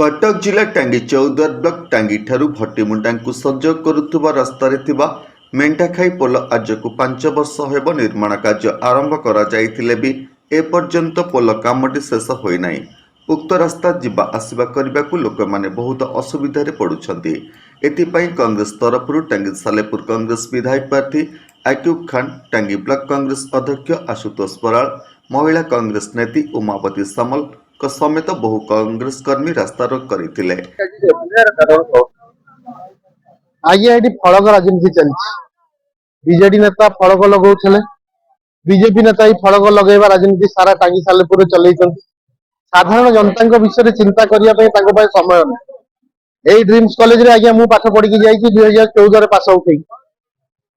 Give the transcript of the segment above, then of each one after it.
कटक जिला टांगी चौद्वार ब्लॉक टांगी ठारू भट्टीमुंडा को संजोग करुवा रास्तार मेंढाखाई पोल आज को 5 वर्ष हेब निर्माण कार्य आरंभ करा जाइथिले भी एपर्यंत पोल कामटी शेष होना। उक्त रास्ता जिबा आसिबा करने को लोक मैंने बहुत असुविधा पड़ुछंती। एथिपाई कांग्रेस तरफ टांगी सालेपुर कांग्रेस विधायक प्रार्थी आक्यूब खान, टांगी ब्लॉक कांग्रेस अध्यक्ष आशुतोष बराड़, महिला कांग्रेस नेत्री उमावती सामल समेत बहु कांग्रेस कर्मी रास्ता रोक करथिले। आगे ये फड़क राजनीति चलती। बीजेडी नेता फड़क लगौले, बीजेपी नेता ही फड़क लगेवा राजनीति सारा टांगी सालेपुर चल। साधारण जनता विषय चिंता करने समय नहीं। ड्रीम्स कॉलेज रे आज्ञा मु पाठ पढ़ी जाइए 2014 पास आउट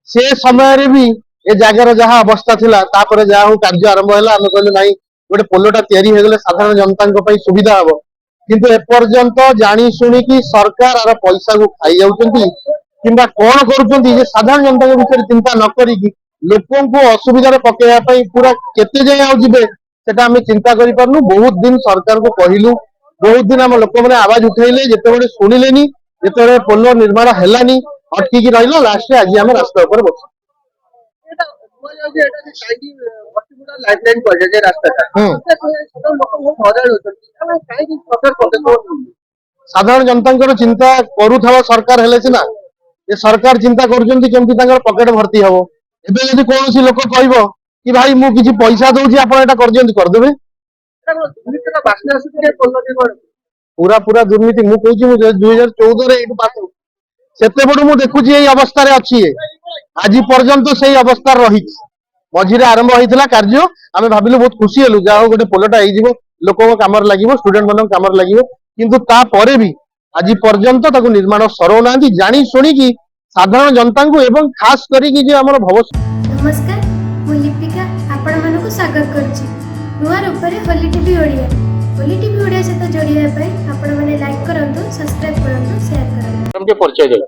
से समय भी ये जगार जहाँ अवस्था थिला तापर जहाँ हूँ कार्य आरंभ है आम कहलु ना गोटे पोलटा तैयारी होगले साधारण जनता सुविधा हम किंतु एपर्यंत जानी शुणिकी सरकार आर पैसा को खाई जाउछंती किंबा कौन करुछंती साधारण जनता विषय चिंता न करिकी लोकों को असुविधा पकेया पूरा केते जाए आउ जिबे सेटा आम चिंता करि पारनु। बहुत दिन सरकार को कहलु, बहुत दिन आम लोक मैंने आवाज उठेले, जिते शुणिलेनी, जिते पोल निर्माण हेलानी अटकी रहा लास्ट आज आम रास्ता ऊपर बस साधारण जनता चिंता करुवा सरकार हेले सिना ये सरकार चिंता कर पकेट भर्ती हम एबे यदि कौन लोक कह कि भाई मु किसी पैसा दौर आप करदे पूरा पूरा दुर्नीति मु कहूँ 2014 पास से मुझे देखुची यही अवस्था अच्छी आज पर्यंत से अवस्था रही मझे आरंभ होता कार्य आम भाविलु बहुत खुशी हेलु जहाँ गोटे पोलटा हो लोक कम लगे स्टूडेंट मान कम लगे किंतु तापर भी आज पर्यंत निर्माण सरौना जानी शुणिकी साधारण जनता को एवं खास करिकी जे हमर भविष्य। नमस्कार, मु लिपिका आपण मानको स्वागत करछि नुआ रूपरे होली टीवी ओडिया। होली टीवी ओडिया सहित जोड़िया पई आपण माने लाइक करंतु, सब्सक्राइब करंतु, शेयर करंतु। हमके परिचय देला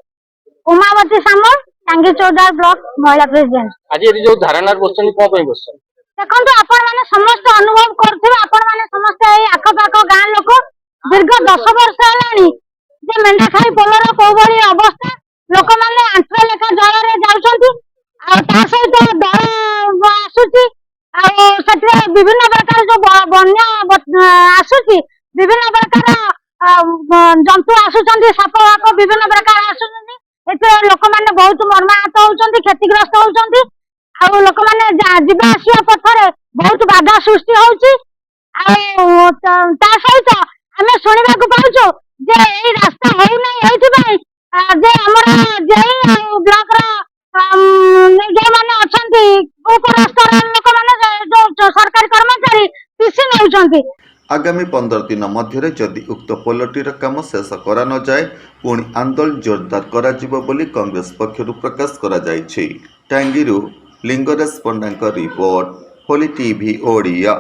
उमावती सामल, टांगी चौदार ब्लॉक महिला प्रेसिडेंट। आज ये जो धारणा बसछन को पई बसछन देखंतु आपण माने समस्त अनुभव करथिबे आपण माने समस्त एई आखपाख गां लोक दीर्घ 10 वर्ष हेलानी जे मेंढाखाई पोलर को भली अवस्था लोक माने आंठा लेखा जल रे जाउछंती आ ता सहित डर आसुची आ सत्रे विभिन्न प्रकार जो बन्या आसुची विभिन्न प्रकार जंतु आसुचंती साप वाप विभिन्न प्रकार आसुचंती एते लोक माने बहुत मर्माहत होउचंती क्षतिग्रस्त होउचंती आ लोक माने जिबा आसिया पथरे बहुत बाधा सृष्टि होउची आ ता सहित आमे सुनिबा को पाउचो जे एई रास्ता होउ नै एथि भाई जे हमरा जेई ब्लॉक रा जे माने अछंती उप रास्ता लोक माने जो सरकारी कर्मचारी पीसी नउचंती। आगामी 15 दिन मध्य जदि उक्त पोलटीर काम शेष करा न जाए पुणी आंदोलन जोरदार करा जिवो बोली कांग्रेस पक्षरु प्रकाश करा जायछि। टांगीरु लिंगराज पंडांक रिपोर्ट, होली टीवी ओडिया।